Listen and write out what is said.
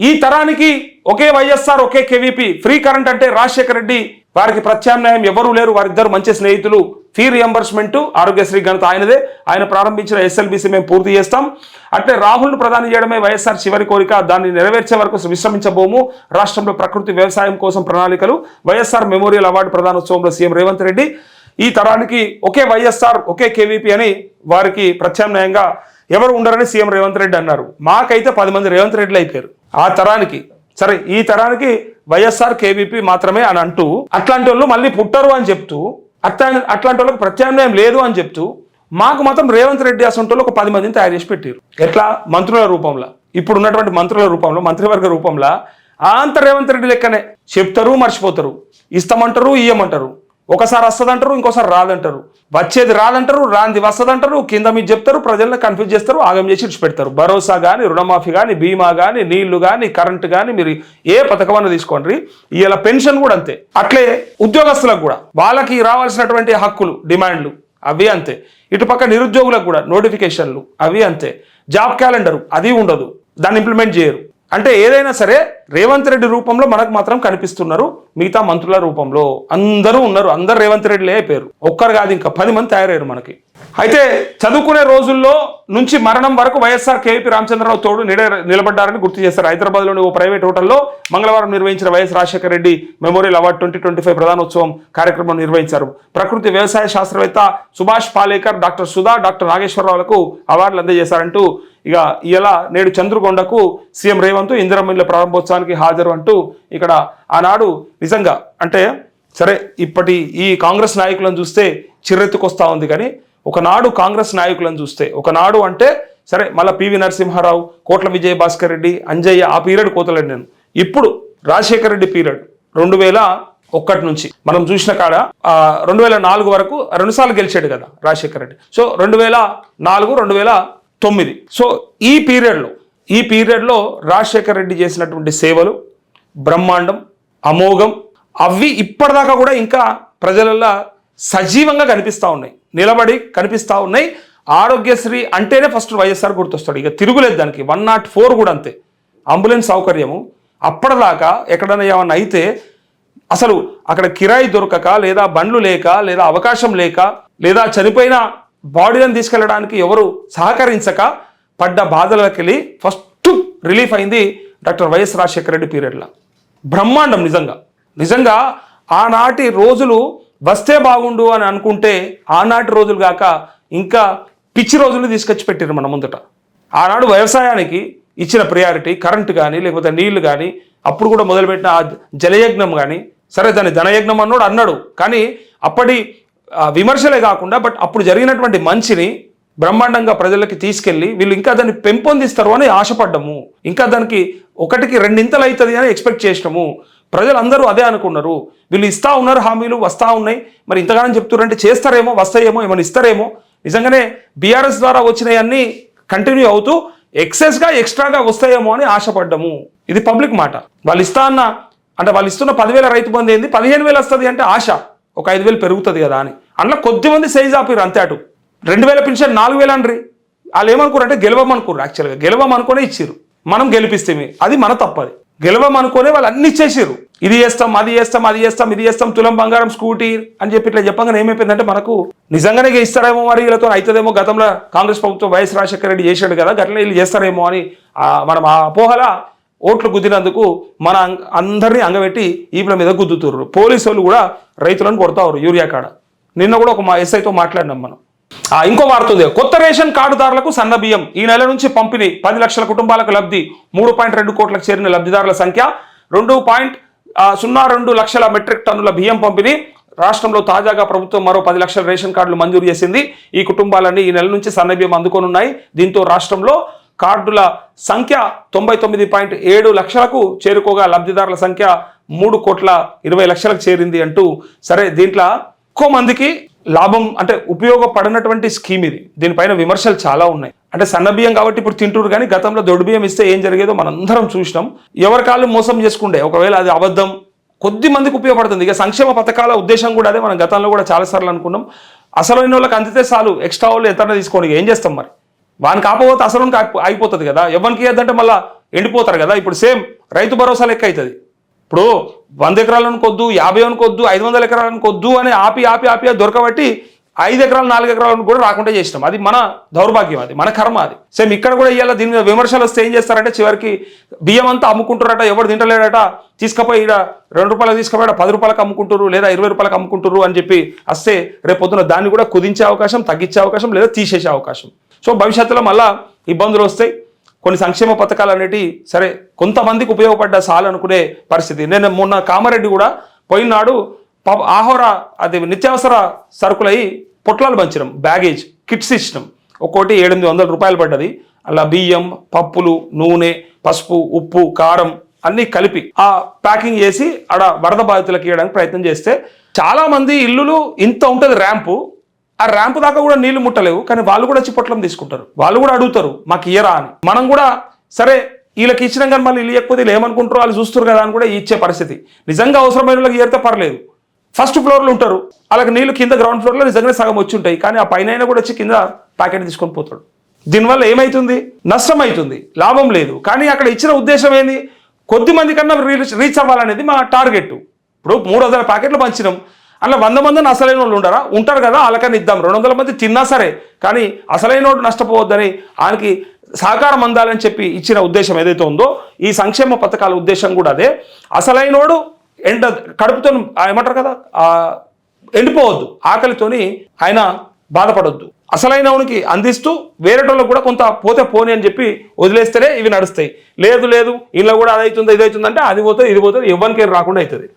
ఈ తరానికి ఒకే వైఎస్ఆర్ ఒకే KVP free current అంటే రాజశేఖర రెడ్డి వారికి ప్రత్యామ్నాయం ఎవరూ లేరు. వారిద్దరు మంచి స్నేహితులు. ఫీ రియంబర్స్మెంట్ ఆరోగ్యశ్రీ ఘనత ఆయనదే. ఆయన ప్రారంభించిన ఎస్ఎల్బీసీ మేము పూర్తి చేస్తాం. అట్లే రాహుల్ను ప్రధాని చేయడమే వైఎస్ఆర్ చివరి కోరిక. దాన్ని నెరవేర్చే వరకు విశ్రమించబోము. రాష్ట్రంలో ప్రకృతి వ్యవసాయం కోసం ప్రణాళికలు. వైఎస్ఆర్ మెమోరియల్ అవార్డు ప్రదానోత్సవంలో సీఎం రేవంత్ రెడ్డి. ఈ తరానికి ఒకే వైఎస్ఆర్ ఒకే కేవీపీ అని వారికి ప్రత్యామ్నాయంగా ఎవరు ఉండరని సీఎం రేవంత్ రెడ్డి అన్నారు. మాకైతే 10 మంది రేవంత్ రెడ్డిలు అయిపోయారు ఆ తరానికి. సరే, ఈ తరానికి వైఎస్ఆర్ కేవీపీ మాత్రమే అని అంటూ అట్లాంటి వాళ్ళు మళ్ళీ పుట్టరు అని చెప్తూ అట్లాంటి వాళ్ళకి ప్రత్యామ్నాయం లేదు అని చెప్తూ మాకు మాత్రం రేవంత్ రెడ్డి అసంటోళ్ళు ఒక 10 మందిని తయారు చేసి పెట్టారు. ఎట్లా? మంత్రుల రూపంలో, ఇప్పుడు ఉన్నటువంటి మంత్రుల రూపంలో, మంత్రివర్గ రూపంలో అంత రేవంత్ రెడ్డి లెక్కనే చెప్తారు, మర్చిపోతారు. ఇస్తామంటారు, ఇయ్యమంటారు. ఒకసారి వస్తుందంటారు, ఇంకోసారి రాదంటారు. వచ్చేది రాదంటారు, రాంది వస్తుందంటారు. కింద మీద చెప్తారు, ప్రజలను కన్ఫ్యూజ్ చేస్తారు, ఆగం చేసి ఇచ్చిపెడతారు. భరోసా కానీ, రుణమాఫీ కానీ, బీమా కానీ, నీళ్లు కానీ, కరెంటు కానీ, మీరు ఏ పథకమన్నా తీసుకోండి. ఇలా పెన్షన్ కూడా అంతే. అట్లే ఉద్యోగస్తులకు కూడా వాళ్ళకి రావాల్సినటువంటి హక్కులు, డిమాండ్లు అవి అంతే. ఇటుపక్క నిరుద్యోగులకు కూడా నోటిఫికేషన్లు అవి అంతే. జాబ్ క్యాలెండర్ అది ఉండదు, దాన్ని ఇంప్లిమెంట్ చేయరు. అంటే ఏదైనా సరే రేవంత్ రెడ్డి రూపంలో మనకు మాత్రం కనిపిస్తున్నారు. మిగతా మంత్రుల రూపంలో అందరూ ఉన్నారు. అందరు రేవంత్ రెడ్డిలే అయిపోయారు. ఒక్కరు కాదు, ఇంకా 10 మంది తయారయ్యారు మనకి. అయితే చదువుకునే రోజుల్లో నుంచి మరణం వరకు వైఎస్ఆర్ కేవీపీ రామచంద్రరావు తోడు నిలబడ్డారని గుర్తు చేశారు. హైదరాబాద్లోని ఓ ప్రైవేట్ హోటల్లో మంగళవారం నిర్వహించిన YS Rajasekhara Reddy memorial award 2025 ప్రధానోత్సవం కార్యక్రమం నిర్వహించారు. ప్రకృతి వ్యవసాయ శాస్త్రవేత్త సుభాష్ పాలేకర్, డాక్టర్ సుధా, డాక్టర్ నాగేశ్వరరావులకు అవార్డులు అందజేశారంటూ ఇక ఇలా నేడు చంద్రగొండకు సీఎం రేవంత్ ఇందిరమ్మ ప్రారంభోత్సవానికి హాజరు అంటూ ఇక్కడ ఆనాడు నిజంగా అంటే సరే ఇప్పటి ఈ కాంగ్రెస్ నాయకులను చూస్తే చిర్రెత్తుకొస్తా ఉంది. కానీ ఒకనాడు కాంగ్రెస్ నాయకులను చూస్తే, ఒకనాడు అంటే సరే మళ్ళీ పివి నరసింహారావు, కోట్ల విజయభాస్కర్ రెడ్డి, అంజయ్య ఆ పీరియడ్ కోతలేడు నేను. ఇప్పుడు రాజశేఖర రెడ్డి పీరియడ్ 2001 నుంచి మనం చూసిన కాడ 2004 వరకు 2 సార్లు గెలిచాడు కదా రాజశేఖర రెడ్డి. సో 2004, 2009. సో ఈ పీరియడ్లో రాజశేఖర రెడ్డి చేసినటువంటి సేవలు బ్రహ్మాండం, అమోఘం. అవి ఇప్పటిదాకా కూడా ఇంకా ప్రజలలో సజీవంగా కనిపిస్తూ ఉన్నాయి, నిలబడి కనిపిస్తూ ఉన్నాయి. ఆరోగ్యశ్రీ అంటేనే ఫస్ట్ వైఎస్ఆర్ గుర్తొస్తాడు. ఇక తిరుగులేదు దానికి. 104 కూడా అంతే. అంబులెన్స్ సౌకర్యము అప్పటిదాకా ఎక్కడైనా ఏమన్నా అయితే అసలు అక్కడ కిరాయి దొరకక, లేదా బండ్లు లేక, లేదా అవకాశం లేక, లేదా చనిపోయిన బాడీలను తీసుకెళ్ళడానికి ఎవరు సహకరించక పడ్డ బాధలకెళ్ళి ఫస్ట్ రిలీఫ్ అయింది డాక్టర్ వైఎస్ రాజశేఖర రెడ్డి పీరియడ్లో. బ్రహ్మాండం. నిజంగా ఆనాటి రోజులు వస్తే బాగుండు అని అనుకుంటే ఆనాటి రోజులు కాక ఇంకా పిచ్చి రోజులు తీసుకొచ్చి పెట్టారు మన ముందట. ఆనాడు వ్యవసాయానికి ఇచ్చిన ప్రియారిటీ, కరెంటు కానీ లేకపోతే నీళ్లు కానీ, అప్పుడు కూడా మొదలుపెట్టిన ఆ జలయజ్ఞం కానీ, సరే దాన్ని ధనయజ్ఞం అన్నాడు. కానీ అప్పటి విమర్శలే కాకుండా బట్ అప్పుడు జరిగినటువంటి మంచిని బ్రహ్మాండంగా ప్రజలకి తీసుకెళ్ళి వీళ్ళు ఇంకా దాన్ని పెంపొందిస్తారు అని ఆశపడ్డము. ఇంకా దానికి 1కి 2 ఇంతలు అవుతుంది అని ఎక్స్పెక్ట్ చేసినాము. ప్రజలందరూ అదే అనుకున్నారు. వీళ్ళు ఇస్తా ఉన్నారు, హామీలు వస్తూ ఉన్నాయి. మరి ఇంతగానో చెప్తున్నారంటే చేస్తారేమో, వస్తాయేమో, ఏమైనా ఇస్తారేమో. నిజంగానే బీఆర్ఎస్ ద్వారా వచ్చినాయన్నీ కంటిన్యూ అవుతూ ఎక్స్ట్రాగా వస్తాయేమో అని ఆశపడ్డము. ఇది పబ్లిక్ మాట. వాళ్ళు వాళ్ళు ఇస్తున్న 10,000 రైతు బంధు ఏంది, 15,000 వస్తుంది అంటే ఆశ, ఒక 5,000 పెరుగుతుంది కదా అని. అందులో కొద్దిమంది సైజ్ ఆపిరు అంతే. అటు 2,000 పెన్షన్ 4,000 అనరి. వాళ్ళు ఏమనుకోరు అంటే గెలవమనుకోరు. యాక్చువల్గా గెలవమనుకునే ఇచ్చిర్రు, మనం గెలిపిస్తే అది మన తప్పది. గెలవమనుకునే వాళ్ళు అన్ని ఇచ్చేసారు. ఇది చేస్తాం, అది చేస్తాం, ఇది చేస్తాం, తులం బంగారం, స్కూటీ అని చెప్పి ఇట్లా చెప్పగానే ఏమైపోయిందంటే మనకు నిజంగానే ఇస్తారేమో, మరి వీళ్ళతో అవుతుందేమో. గతంలో కాంగ్రెస్ ప్రభుత్వం వైఎస్ రాజశేఖర రెడ్డి చేశాడు కదా, గట్లనే వీళ్ళు చేస్తారేమో అని మనం ఆ అపోహల ఓట్లు గుద్దినందుకు మన అందరినీ అంగబెట్టి ఈపుల మీద గుద్దుతుర్రు. పోలీసు వాళ్ళు కూడా రైతులను కొడతారు యూరియా కాడ. నిన్న కూడా ఒక ఎస్ఐతో మాట్లాడినాం మనం. ఇంకో వార్త, కొత్త రేషన్ కార్డుదారులకు సన్న బియ్యం ఈ నెల నుంచి పంపిణీ. 10 లక్షల కుటుంబాలకు లబ్ధి. 3.2 కోట్లకు చేరిన లబ్ధిదారుల సంఖ్య. 2.02 లక్షల మెట్రిక్ టన్నుల బియ్యం పంపిణీ. రాష్ట్రంలో తాజాగా ప్రభుత్వం మరో 10 లక్షల రేషన్ కార్డులు మంజూరు చేసింది. ఈ కుటుంబాలన్నీ ఈ నెల నుంచి సన్న బియ్యం అందుకోనున్నాయి. దీంతో రాష్ట్రంలో కార్డుల సంఖ్య 99.7 లక్షలకు చేరుకోగా లబ్ధిదారుల సంఖ్య 3,20,00,000కు చేరింది అంటూ. సరే, దీంట్లో ఎక్కువ మందికి లాభం అంటే ఉపయోగపడినటువంటి స్కీమ్ ఇది. దీనిపైన విమర్శలు చాలా ఉన్నాయి. అంటే సన్న బియ్యం కాబట్టి ఇప్పుడు తింటురు, కానీ గతంలో దొడ్డు బియ్యం ఇస్తే ఏం జరిగేదో మనందరం చూసినాం. ఎవరి కాళ్ళు మోసం చేసుకుంటే ఒకవేళ అది అబద్ధం, కొద్ది మందికి ఉపయోగపడుతుంది. ఇక సంక్షేమ పథకాల ఉద్దేశం కూడా అదే. మనం గతంలో కూడా చాలాసార్లు అనుకున్నాం, అసలైన వాళ్ళకి అందితే చాలు, ఎక్స్ట్రా వాళ్ళు ఎంతైనా తీసుకోండి, ఏం చేస్తాం మరి. వానికి ఆపబోతే అసలు ఆగిపోతుంది కదా. ఎవరికి ఇద్దంటే మళ్ళీ ఎండిపోతారు కదా. ఇప్పుడు సేమ్ రైతు భరోసా లెక్క అవుతుంది. ఇప్పుడు 100 ఎకరాలను కొద్దు, 50 అనుకొద్దు, 500 ఎకరాలను కొద్దు అని ఆపి దొరకబట్టి 5 ఎకరాలు 4 ఎకరాలను కూడా రాకుండా చేసినాం. అది మన దౌర్భాగ్యం, అది మన కర్మ. అది సేమ్ ఇక్కడ కూడా ఇవాళ దీని మీద విమర్శలు వస్తే ఏం చేస్తారంటే చివరికి బియ్యం అంతా అమ్ముకుంటారట, ఎవరు తింటలేడట, తీసుకుపోయి ఇక్కడ 2 రూపాయలకు తీసుకుపోయి 10 రూపాయలకు అమ్ముకుంటారు, లేదా 20 రూపాయలకు అమ్ముకుంటారు అని చెప్పి వస్తే రేపు పొద్దున దాన్ని కూడా కుదించే అవకాశం, తగ్గించే అవకాశం, లేదా తీసేసే అవకాశం. సో భవిష్యత్తులో మళ్ళా ఇబ్బందులు వస్తాయి. కొన్ని సంక్షేమ పథకాలు అనేటివి సరే కొంతమందికి ఉపయోగపడ్డ చాలు అనుకునే పరిస్థితి. నేను మొన్న కామారెడ్డి కూడా పోయినాడు ఆహోరా అది నిత్యావసర సరుకులై పొట్లాలు పంచినాం, బ్యాగేజ్ కిట్స్ ఇచ్చినాం. ఒక్కోటి 700-800 రూపాయలు పడ్డది. అలా బియ్యం, పప్పులు, నూనె, పసుపు, ఉప్పు, కారం అన్నీ కలిపి ఆ ప్యాకింగ్ చేసి ఆడ వరద బాధితులకు ఇవ్వడానికి ప్రయత్నం చేస్తే చాలా మంది ఇల్లులు ఇంత ఉంటుంది ర్యాంపు, ఆ ర్యాంపు దాకా కూడా నీళ్లు ముట్టలేవు, కానీ వాళ్ళు కూడా వచ్చి పొట్లం తీసుకుంటారు. వాళ్ళు కూడా అడుగుతారు మాకు ఇయ్యరా అని. మనం కూడా సరే వీళ్ళకి ఇచ్చినాం కానీ మళ్ళీ వీళ్ళు ఇవ్వకపోతే వీళ్ళు ఏమనుకుంటారో వాళ్ళు చూస్తారు కదా అని కూడా ఇచ్చే పరిస్థితి. నిజంగా అవసరమైన వాళ్ళకి ఇయ్యతే పర్లేదు. ఫస్ట్ ఫ్లోర్లో ఉంటారు, వాళ్ళకి నీళ్ళు కింద గ్రౌండ్ ఫ్లోర్లో నిజంగానే సగం వచ్చి ఉంటాయి, కానీ ఆ పైన కూడా వచ్చి కింద ప్యాకెట్ తీసుకొని పోతాడు. దీనివల్ల ఏమవుతుంది? నష్టం అవుతుంది, లాభం లేదు. కానీ అక్కడ ఇచ్చిన ఉద్దేశం ఏంది? కొద్ది మంది కన్నా రీచ్ అవ్వాలనేది మా టార్గెట్. ఇప్పుడు 300 ప్యాకెట్లు పంచినాం, అలా 100 మందిని అసలైన వాళ్ళు ఉంటారు కదా, వాళ్ళకని ఇద్దాం. 200 మంది తిన్నా సరే, కానీ అసలైన వాడు నష్టపోవద్దని ఆయనకి సహకారం అందాలని చెప్పి ఇచ్చిన ఉద్దేశం ఏదైతే ఉందో, ఈ సంక్షేమ పథకాల ఉద్దేశం కూడా అదే. అసలైనోడు కడుపుతో ఏమంటారు కదా, ఎండిపోవద్దు, ఆకలితోని ఆయన బాధపడొద్దు. అసలైనవునికి అందిస్తూ వేరేటోళ్ళకు కూడా కొంత పోతే పోని అని చెప్పి వదిలేస్తేనే ఇవి నడుస్తాయి. లేదు ఇలా కూడా అది అవుతుంది ఇది అవుతుంది అంటే అది పోతుంది ఇది పోతుంది, ఎవరికి రాకుండా అవుతుంది.